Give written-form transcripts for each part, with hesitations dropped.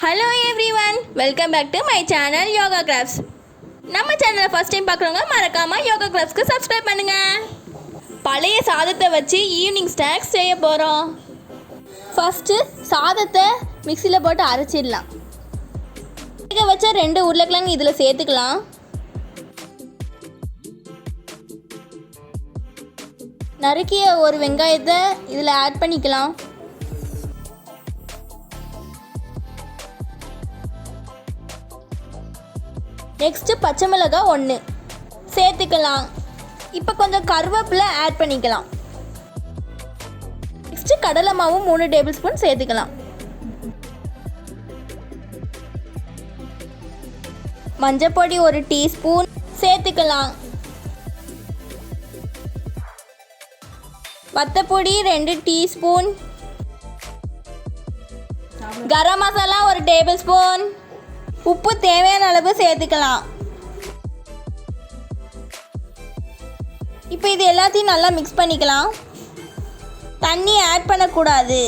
Hello everyone, welcome back to my channel Yoga Crafts. நம்ம சேனலை first time பார்க்குறவங்க மறக்காம யோகா கிளப்ஸ்க்கு சப்ஸ்கிரைப் பண்ணுங்க. பழைய சாதத்தை வச்சு ஈவினிங் ஸ்நாக்ஸ் செய்ய போகிறோம். ஃபர்ஸ்ட்டு சாதத்தை மிக்சியில் போட்டு அரைச்சிடலாம். வேக வச்ச 2 உருளைக்கிழங்கு இதில் சேர்த்துக்கலாம். நறுக்கிய ஒரு வெங்காயத்தை இதில் ஆட் பண்ணிக்கலாம். நெக்ஸ்ட்டு பச்சை மிளகாய் 1 சேர்த்துக்கலாம். இப்போ கொஞ்சம் கருவேப்பிலை ஆட் பண்ணிக்கலாம். நெக்ஸ்ட்டு கடலை மாவு 3 டேபிள் ஸ்பூன் சேர்த்துக்கலாம். மஞ்சப்பொடி 1 டீஸ்பூன் சேர்த்துக்கலாம். வத்தப்பொடி 2 teaspoon. Garam masala 1 table spoon. உப்பு தேவையான அளவு சேர்த்துக்கலாம். இப்போ இது எல்லாத்தையும் நல்லா மிக்ஸ் பண்ணிக்கலாம். தண்ணி ஆட் பண்ணக்கூடாது.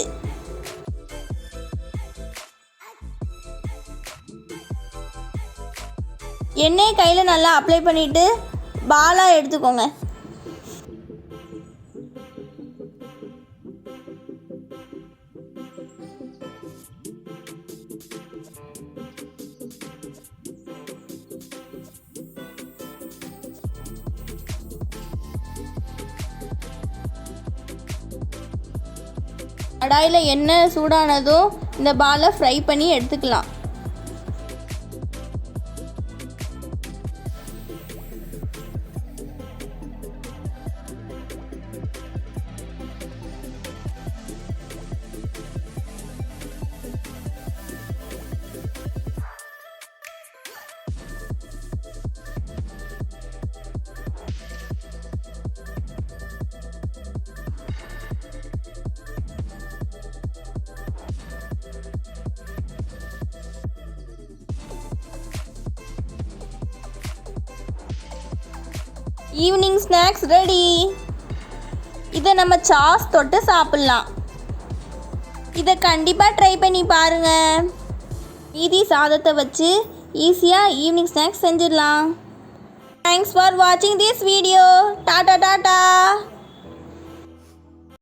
எண்ணெய் கையில் நல்லா அப்ளை பண்ணிவிட்டு பாலாக எடுத்துக்கோங்க. கடாயில் எண்ணெய் சூடானதும் இந்த பாலை ஃப்ரை பண்ணி எடுத்துக்கலாம். Evening snacks ready. இதை நம்ம சாஸ் தொட்டு சாப்பிட்லாம். இதை கண்டிப்பாக ட்ரை பண்ணி பாருங்கள். மீதி சாதத்தை வச்சு ஈஸியாக ஈவினிங் ஸ்நாக்ஸ் செஞ்சிடலாம். தேங்க்ஸ் ஃபார் வாட்சிங் திஸ் வீடியோ. டாடா டாடா.